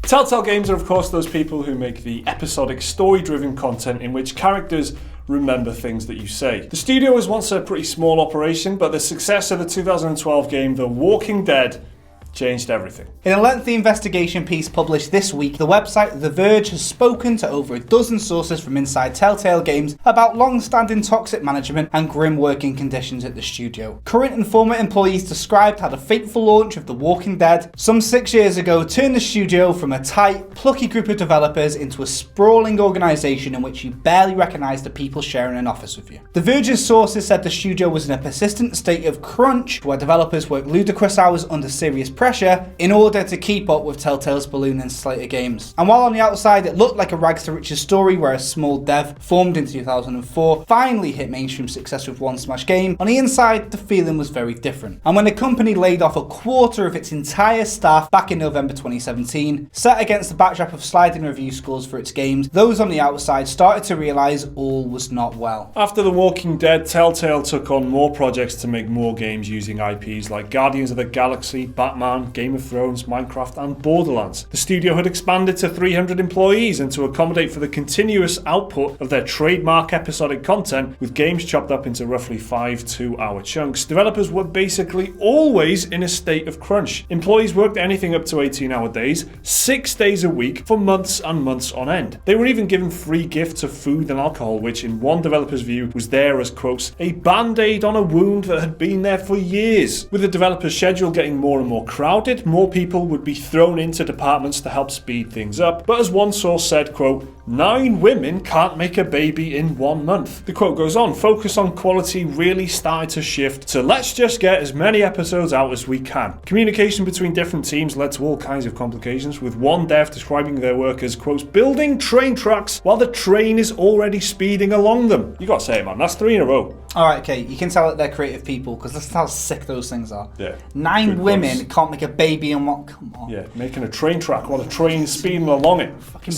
Telltale Games are of course those people who make the episodic story-driven content in which characters remember things that you say. The studio was once a pretty small operation, but the success of the 2012 game The Walking Dead changed everything. In a lengthy investigation piece published this week, the website The Verge has spoken to over a dozen sources from inside Telltale Games about long-standing toxic management and grim working conditions at the studio. Current and former employees described how the fateful launch of The Walking Dead some 6 years ago turned the studio from a tight, plucky group of developers into a sprawling organisation in which you barely recognise the people sharing an office with you. The Verge's sources said the studio was in a persistent state of crunch, where developers worked ludicrous hours under serious pressure in order to keep up with Telltale's ballooning slate of games. And while on the outside it looked like a rags to riches story where a small dev formed in 2004 finally hit mainstream success with one smash game, on the inside the feeling was very different. And when the company laid off a quarter of its entire staff back in November 2017, set against the backdrop of sliding review scores for its games, those on the outside started to realise all was not well. After The Walking Dead, Telltale took on more projects to make more games using IPs like Guardians of the Galaxy, Batman, Game of Thrones, Minecraft and Borderlands. The studio had expanded to 300 employees, and to accommodate for the continuous output of their trademark episodic content, with games chopped up into roughly 5 2-hour chunks, developers were basically always in a state of crunch. Employees worked anything up to 18-hour days, 6 days a week for months and months on end. They were even given free gifts of food and alcohol, which in one developer's view was there as, quotes, a band-aid on a wound that had been there for years. With the developer's schedule getting more and more crowded, more people would be thrown into departments to help speed things up. But as one source said, quote, 9 women can't make a baby in 1 month. The quote goes on, focus on quality really started to shift to let's just get as many episodes out as we can. Communication between different teams led to all kinds of complications, with one dev describing their work as, quote, building train tracks while the train is already speeding along them. You gotta say it, man, that's 3 in a row. Alright, okay, you can tell that they're creative people, because that's how sick those things are. Yeah. 9 women can't make a baby in what? Come on. Yeah, making a train track while the train's speeding along it. Fucking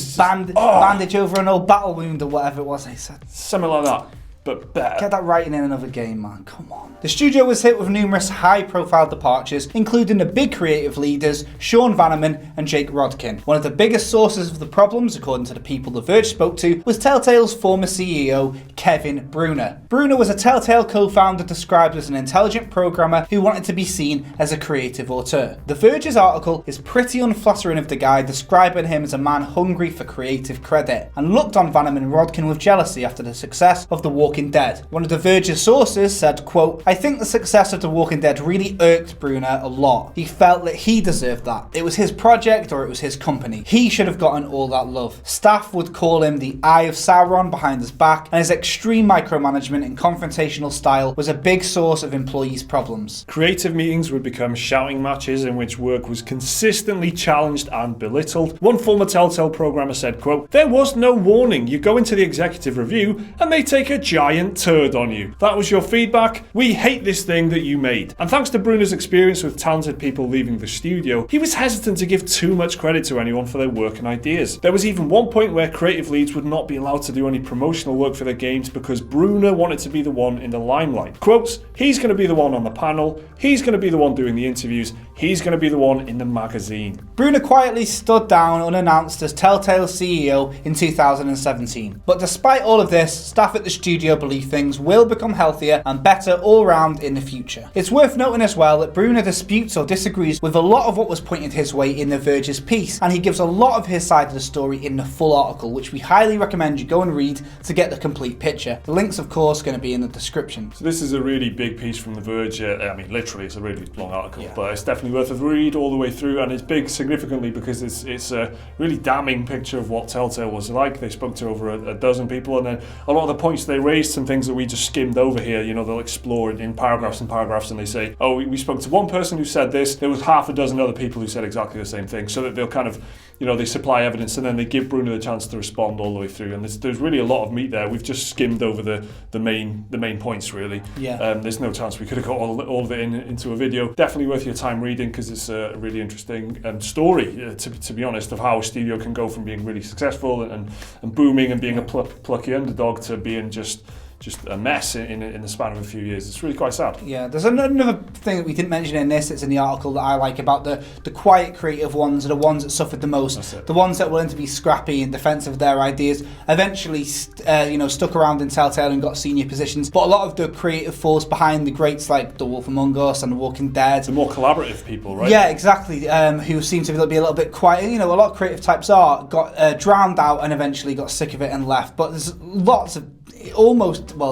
bandage over an old battle wound or whatever it was they said. Something like that, but better. Get that writing in another game, man, come on. The studio was hit with numerous high-profile departures, including the big creative leaders Sean Vanneman and Jake Rodkin. One of the biggest sources of the problems, according to the people The Verge spoke to, was Telltale's former CEO, Kevin Bruner. Bruner was a Telltale co-founder described as an intelligent programmer who wanted to be seen as a creative auteur. The Verge's article is pretty unflattering of the guy, describing him as a man hungry for creative credit, and looked on Vanneman and Rodkin with jealousy after the success of The Walking Dead. One of The Verge's sources said, quote, I think the success of The Walking Dead really irked Bruner a lot. He felt that he deserved that. It was his project or it was his company. He should have gotten all that love. Staff would call him the Eye of Sauron behind his back, and his extreme micromanagement and confrontational style was a big source of employees' problems. Creative meetings would become shouting matches in which work was consistently challenged and belittled. One former Telltale programmer said, quote, there was no warning. You go into the executive review and they take a giant turd on you. That was your feedback? We hate this thing that you made. And thanks to Bruner's experience with talented people leaving the studio, he was hesitant to give too much credit to anyone for their work and ideas. There was even one point where creative leads would not be allowed to do any promotional work for their games because Bruner wanted to be the one in the limelight. Quotes, he's going to be the one on the panel, he's going to be the one doing the interviews, he's going to be the one in the magazine. Bruner quietly stood down unannounced as Telltale's CEO in 2017. But despite all of this, staff at the studio believe things will become healthier and better all round in the future. It's worth noting as well that Bruner disputes or disagrees with a lot of what was pointed his way in The Verge's piece, and he gives a lot of his side of the story in the full article, which we highly recommend you go and read to get the complete picture. The link's of course going to be in the description. So this is a really big piece from The Verge. I mean, literally, it's a really long article, but it's definitely worth a read all the way through, and it's big significantly because it's a really damning picture of what Telltale was like. They spoke to over a dozen people, and then a lot of the points they raised, some things that we just skimmed over here, you know, they'll explore it in paragraphs and paragraphs, and they say, oh, we spoke to one person who said this, there was half a dozen other people who said exactly the same thing, so that they'll kind of, you know, they supply evidence and then they give Bruner the chance to respond all the way through, and there's really a lot of meat there. We've just skimmed over the main points, really. There's no chance we could have got all of it into a video. Definitely worth your time reading because it's a really interesting story, to be honest, of how a studio can go from being really successful and booming and being a plucky underdog to being just just a mess in the span of a few years. It's really quite sad. Yeah, there's another thing that we didn't mention in this. It's in the article that I like about the quiet creative ones are the ones that suffered the most. The ones that were willing to be scrappy in defence of their ideas. Eventually, stuck around in Telltale and got senior positions. But a lot of the creative force behind the greats like The Wolf Among Us and The Walking Dead. The more collaborative people, right? Yeah, exactly. Who seem to be a little bit quiet. You know, a lot of creative types got drowned out and eventually got sick of it and left. But there's lots of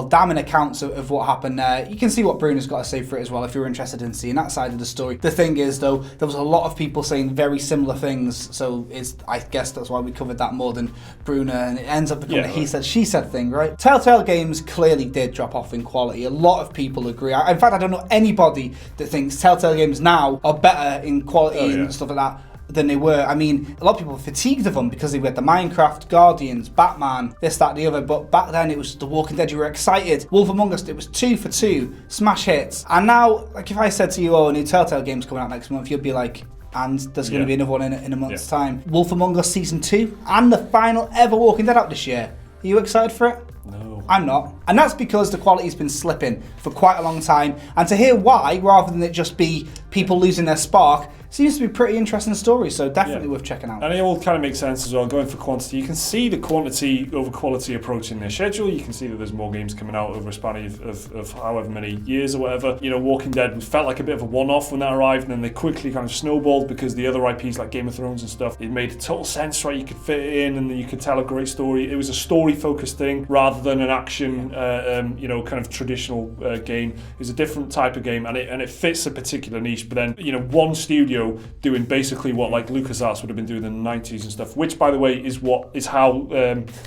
damning accounts of what happened there. You can see what Bruno's got to say for it as well if you're interested in seeing that side of the story. The thing is, though, there was a lot of people saying very similar things, so I guess that's why we covered that more than Bruno, and it ends up becoming a he said, she said thing, right? Telltale Games clearly did drop off in quality. A lot of people agree. In fact, I don't know anybody that thinks Telltale Games now are better in quality and stuff like that than they were. I mean, a lot of people were fatigued of them because they were the Minecraft, Guardians, Batman, this, that, the other, but back then it was The Walking Dead, you were excited. Wolf Among Us, it was 2 for 2, smash hits. And now, like if I said to you, a new Telltale Game's coming out next month, you'd be like, and there's going to be another one in a month's time. Wolf Among Us Season 2, and the final ever Walking Dead out this year. Are you excited for it? No. I'm not. And that's because the quality's been slipping for quite a long time. And to hear why, rather than it just be people losing their spark, seems to be a pretty interesting story, so definitely worth checking out. And it all kind of makes sense as well, going for quantity. You can see the quantity over quality approach in their schedule. You can see that there's more games coming out over a span of however many years or whatever. You know, Walking Dead felt like a bit of a one-off when that arrived, and then they quickly kind of snowballed because the other IPs like Game of Thrones and stuff, it made total sense, right? You could fit it in and you could tell a great story. It was a story-focused thing rather than an action, kind of traditional game. It was a different type of game, and it fits a particular niche. But then, one studio doing basically what like LucasArts would have been doing in the 90s and stuff, which by the way is how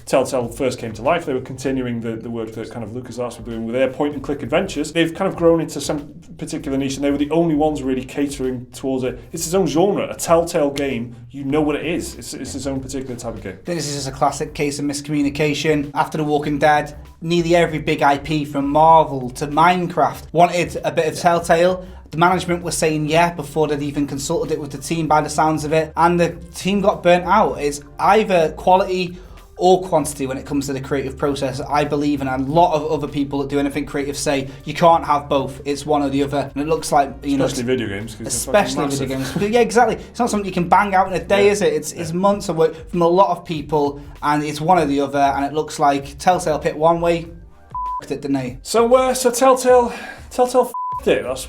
Telltale first came to life. They were continuing the work that kind of LucasArts were doing with their point and click adventures. They've kind of grown into some particular niche, and they were the only ones really catering towards it. It's its own genre. A Telltale game, you know what it is. It's its own particular type of game. This is just a classic case of miscommunication. After The Walking Dead, nearly every big IP from Marvel to Minecraft wanted a bit of Telltale. The management was saying before they'd even consulted it with the team by the sounds of it, and the team got burnt out. It's either quality or quantity when it comes to the creative process, I believe, and a lot of other people that do anything creative say you can't have both, it's one or the other, and it looks like, especially video games. Especially video games. Yeah, exactly. It's not something you can bang out in a day, is it? It's months of work from a lot of people, and it's one or the other, and it looks like Telltale picked one way, f***ed it, didn't they? So Telltale f***ed it, that's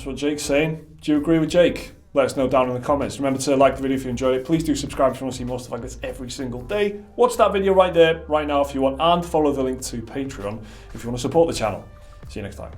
what Jake's saying. Do you agree with Jake? Let us know down in the comments. Remember to like the video if you enjoyed it. Please do subscribe if you want to see more stuff like this every single day. Watch that video right there, right now if you want, and follow the link to Patreon if you want to support the channel. See you next time.